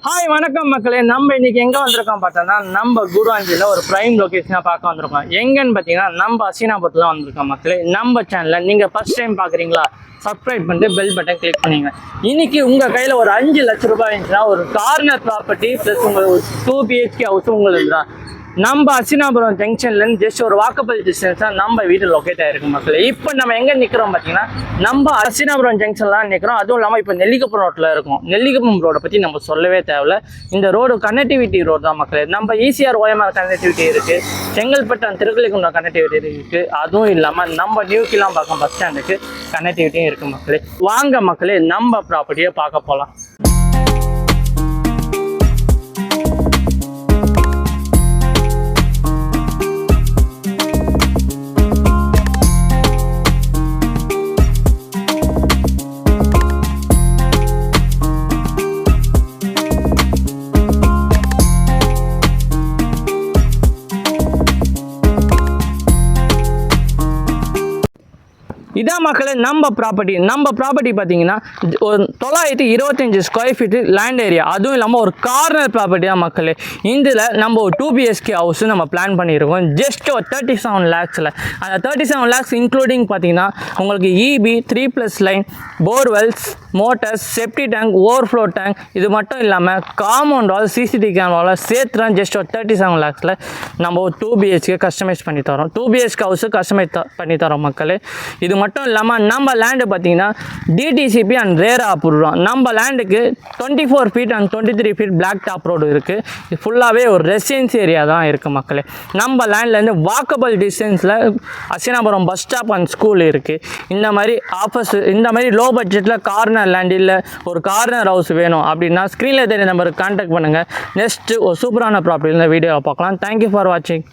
Hi வணக்கம் மக்களே. நம்ம இன்னைக்கு எங்கே வந்திருக்கோம் பார்த்தோன்னா நம்ம குடுவாஞ்சியில் ஒரு ப்ரைம் லொக்கேஷனாக பார்க்க வந்திருக்கோம். எங்கன்னு பார்த்தீங்கன்னா நம்ம அசினாபுரத்தில் வந்திருக்கோம் மக்களே. நம்ம சேனலில் நீங்கள் ஃபஸ்ட் டைம் பார்க்குறீங்களா, சப்ஸ்கிரைப் பண்ணிட்டு பெல் பட்டன் கிளிக் பண்ணிங்க. இன்னைக்கு உங்கள் கையில் ஒரு 5 லட்ச ரூபாய் இருந்துச்சுன்னா ஒரு கார்னர் ப்ராப்பர்ட்டி ப்ளஸ் உங்களுக்கு 2 BHK ஹவுஸ் உங்களுக்கு தான் நம்ம அசினாபுரம் ஜங்ஷன்லேருந்து ஜஸ்ட் ஒரு வாக்கபிள் டிஸ்டன்ஸ் தான் நம்ம வீடு லொக்கேட் ஆகிருக்கு மக்களே. இப்போ நம்ம எங்கே நிற்கிறோம் பார்த்தீங்கன்னா நம்ம அசினாபுரம் ஜங்ஷன்லாம் நிற்கிறோம். அதுவும் இல்லாமல் இப்போ நெல்லிக்குப்பம் ரோட்டில் இருக்கும். நெல்லிக்குப்பம் ரோடை பற்றி நம்ம சொல்லவே தேவையில்ல. இந்த ரோடு கனெக்டிவிட்டி ரோடு தான் மக்களே. நம்ம ஈசிஆர் OMR கனெக்டிவிட்டி இருக்குது, செங்கல்பட்டு திருக்கலிக்குன்றம் கனெக்டிவிட்டி இருக்குது. அதுவும் இல்லாமல் நம்ம நியூக்கிலாம் பார்க்க பஸ் ஸ்டாண்டுக்கு கனெக்டிவிட்டியும் இருக்குது மக்களே. வாங்க மக்களே, நம்ம ப்ராப்பர்ட்டியை பார்க்க போகலாம். இதான் மக்களே நம்ம ப்ராப்பர்ட்டி பார்த்தீங்கன்னா ஒரு 925 ஸ்கொயர் ஃபீட்டு லேண்ட் ஏரியா. அதுவும் இல்லாமல் ஒரு கார்னர் ப்ராப்பர்ட்டி தான் மக்களே. இதில் நம்ம ஒரு 2 BHK ஹவுஸ் நம்ம பிளான் பண்ணியிருக்கோம். ஜஸ்ட் ஒரு 37 lakhஸில். அந்த 37 lakhs இன்க்ளூடிங் பார்த்தீங்கன்னா உங்களுக்கு EB 3+ line, borewells, motors, செப்டி tank, overflow tank, இது மட்டும் இல்லாமல் காம்பவுண்ட் வால், CCTV கேமராவில் சேர்த்து தான் ஜஸ்ட் ஒரு 37 lakhஸில் நம்ம ஒரு 2 BHK கஸ்டமைஸ் பண்ணி தரோம். 2 BHK ஹவுஸு கஸ்டமைஸ் பண்ணி தரோம் மக்களே. இது மட்டும் இல்லாமல் நம்ம லேண்டு பார்த்தீங்கன்னா DTCP அண்ட் ரேரா அப்ரூவ். நம்ம லேண்டுக்கு 24 feet and 23 feet black top road இருக்குது. இது ஃபுல்லாகவே ஒரு ரெசிடென்ஸ் ஏரியா தான் இருக்குது மக்களே. நம்ம லேண்ட்லேருந்து வாக்கபிள் டிஸ்டன்ஸில் Asinapuram bus stop and school இருக்குது. இந்த மாதிரி லோ பட்ஜெட்டில் கார்னர் லேண்ட் இல்லை ஒரு கார்னர் ஹவுஸ் வேணும் அப்படின்னா ஸ்க்ரீனில் தெரிய நம்பருக்கு கான்டாக்ட் பண்ணுங்கள். நெக்ஸ்ட்டு ஒரு சூப்பரான ப்ராப்பர்ட்டியில் வீடியோவை பார்க்கலாம். தேங்க்யூ ஃபார் வாட்சிங்.